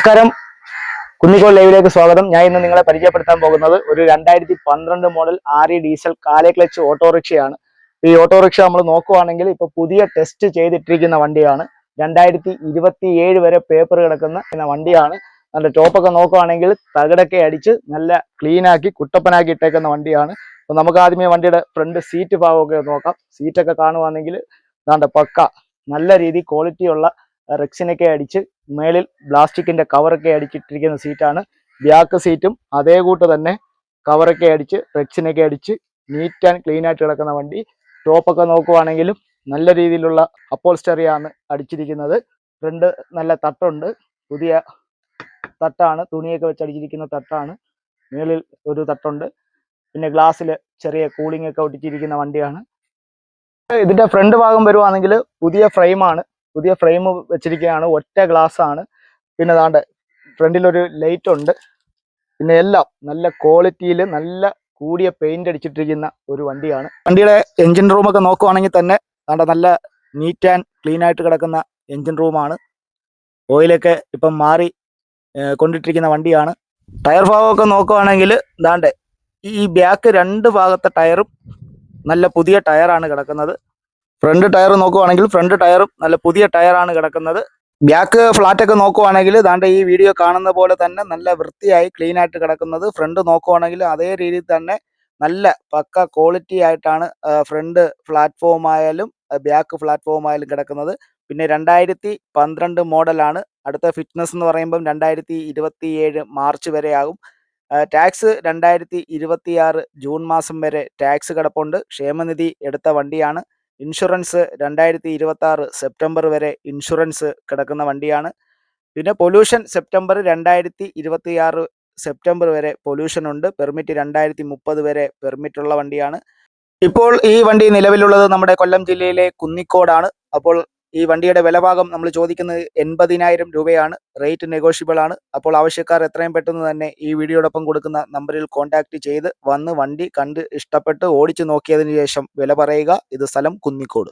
നമസ്കാരം, കുന്നിക്കോട് ലൈവിലേക്ക് സ്വാഗതം. ഞാൻ ഇന്ന് നിങ്ങളെ പരിചയപ്പെടുത്താൻ പോകുന്നത് ഒരു 2012 മോഡൽ RE ഡീസൽ കാലേ ക്ലച്ച് ഓട്ടോറിക്ഷയാണ്. ഈ ഓട്ടോറിക്ഷ നമ്മൾ നോക്കുവാണെങ്കിൽ ഇപ്പൊ പുതിയ ടെസ്റ്റ് ചെയ്തിട്ടിരിക്കുന്ന വണ്ടിയാണ്. 2027 വരെ പേപ്പർ കിടക്കുന്ന വണ്ടിയാണ്. നല്ല ടോപ്പൊക്കെ നോക്കുവാണെങ്കിൽ തകിടൊക്കെ അടിച്ച് നല്ല ക്ലീനാക്കി കുട്ടപ്പനാക്കി ഇട്ടേക്കുന്ന വണ്ടിയാണ്. അപ്പൊ നമുക്ക് ആദ്യമേ വണ്ടിയുടെ ഫ്രണ്ട് സീറ്റ് ഭാഗമൊക്കെ നോക്കാം. സീറ്റൊക്കെ കാണുവാണെങ്കിൽ പക്ക നല്ല രീതി ക്വാളിറ്റിയുള്ള റെക്സിനൊക്കെ അടിച്ച് മേളിൽ പ്ലാസ്റ്റിക്കിന്റെ കവറൊക്കെ അടിച്ചിട്ടിരിക്കുന്ന സീറ്റാണ്. ബാക്ക് സീറ്റും അതേ കൂട്ട് തന്നെ കവറൊക്കെ അടിച്ച് റെക്സിനൊക്കെ അടിച്ച് നീറ്റ് ആൻഡ് ക്ലീൻ ആയിട്ട് കിടക്കുന്ന വണ്ടി. ടോപ്പൊക്കെ നോക്കുവാണെങ്കിലും നല്ല രീതിയിലുള്ള അപ്പോൾസ്റ്ററിയാണ് അടിച്ചിരിക്കുന്നത്. ഫ്രണ്ട് നല്ല തട്ടുണ്ട്, പുതിയ തട്ടാണ്, തുണിയൊക്കെ വെച്ച് അടിച്ചിരിക്കുന്ന തട്ടാണ്. മേളിൽ ഒരു തട്ടുണ്ട്, പിന്നെ ഗ്ലാസ്സിൽ ചെറിയ കൂളിംഗ് ഒക്കെ ഒട്ടിച്ചിരിക്കുന്ന വണ്ടിയാണ്. ഇതിന്റെ ഫ്രണ്ട് ഭാഗം വരുവാണെങ്കിൽ പുതിയ ഫ്രെയിമാണ്, പുതിയ ഫ്രെയിം വെച്ചിരിക്കുകയാണ്, ഒറ്റ ഗ്ലാസ് ആണ്. പിന്നെ ദാണ്ട് ഫ്രണ്ടിലൊരു ലൈറ്റ് ഉണ്ട്. പിന്നെ എല്ലാം നല്ല ക്വാളിറ്റിയിൽ നല്ല കൂടിയ പെയിന്റ് അടിച്ചിട്ടിരിക്കുന്ന ഒരു വണ്ടിയാണ്. വണ്ടിയുടെ എഞ്ചിൻ റൂമൊക്കെ നോക്കുവാണെങ്കിൽ തന്നെ നല്ല നീറ്റ് ആൻഡ് ക്ലീൻ ആയിട്ട് കിടക്കുന്ന എഞ്ചിൻ റൂമാണ്. ഓയിലൊക്കെ ഇപ്പം മാറി കൊണ്ടിട്ടിരിക്കുന്ന വണ്ടിയാണ്. ടയർ ഭാഗമൊക്കെ നോക്കുവാണെങ്കിൽ ഈ ബാക്ക് രണ്ട് ഭാഗത്തെ ടയറും നല്ല പുതിയ ടയറാണ് കിടക്കുന്നത്. ഫ്രണ്ട് ടയർ നോക്കുവാണെങ്കിൽ ഫ്രണ്ട് ടയറും നല്ല പുതിയ ടയറാണ് കിടക്കുന്നത്. ബാക്ക് ഫ്ലാറ്റ് ഒക്കെ നോക്കുവാണെങ്കിൽ ഈ വീഡിയോ കാണുന്ന പോലെ തന്നെ നല്ല വൃത്തിയായി ക്ലീൻ ആയിട്ട് കിടക്കുന്നത്. ഫ്രണ്ട് നോക്കുവാണെങ്കിൽ അതേ രീതിയിൽ തന്നെ നല്ല പക്ക ക്വാളിറ്റി ആയിട്ടാണ് ഫ്രണ്ട് പ്ലാറ്റ്ഫോം ആയാലും ബാക്ക് പ്ലാറ്റ്ഫോം ആയാലും കിടക്കുന്നത്. പിന്നെ 2012 മോഡലാണ്. അടുത്ത ഫിറ്റ്നസ് എന്ന് പറയുമ്പം 2027 മാർച്ച് വരെ ആകും. ടാക്സ് 2026 ജൂൺ മാസം വരെ ടാക്സ് കിടപ്പുണ്ട്. ക്ഷേമനിധി എടുത്ത വണ്ടിയാണ്. ഇൻഷുറൻസ് 2026 സെപ്റ്റംബർ വരെ ഇൻഷുറൻസ് കിടക്കുന്ന വണ്ടിയാണ്. പിന്നെ പൊല്യൂഷൻ സെപ്റ്റംബർ 2026 സെപ്റ്റംബർ വരെ പൊല്യൂഷൻ ഉണ്ട്. പെർമിറ്റ് 2030 വരെ പെർമിറ്റ് ഉള്ള വണ്ടിയാണ്. ഇപ്പോൾ ഈ വണ്ടി നിലവിലുള്ളത് നമ്മുടെ കൊല്ലം ജില്ലയിലെ കുന്നിക്കോടാണ്. അപ്പോൾ ഈ വണ്ടിയുടെ വിലഭാഗം നമ്മൾ ചോദിക്കുന്നത് 80,000 രൂപയാണ്. റേറ്റ് നെഗോഷ്യബിൾ ആണ്. അപ്പോൾ ആവശ്യക്കാർ എത്രയും പെട്ടെന്ന് തന്നെ ഈ വീഡിയോടൊപ്പം കൊടുക്കുന്ന നമ്പറിൽ കോൺടാക്ട് ചെയ്ത് വന്ന് വണ്ടി കണ്ട് ഇഷ്ടപ്പെട്ട് ഓടിച്ചു നോക്കിയതിനു ശേഷം വില പറയുക. ഇത് സ്ഥലം കുന്നിക്കോട്.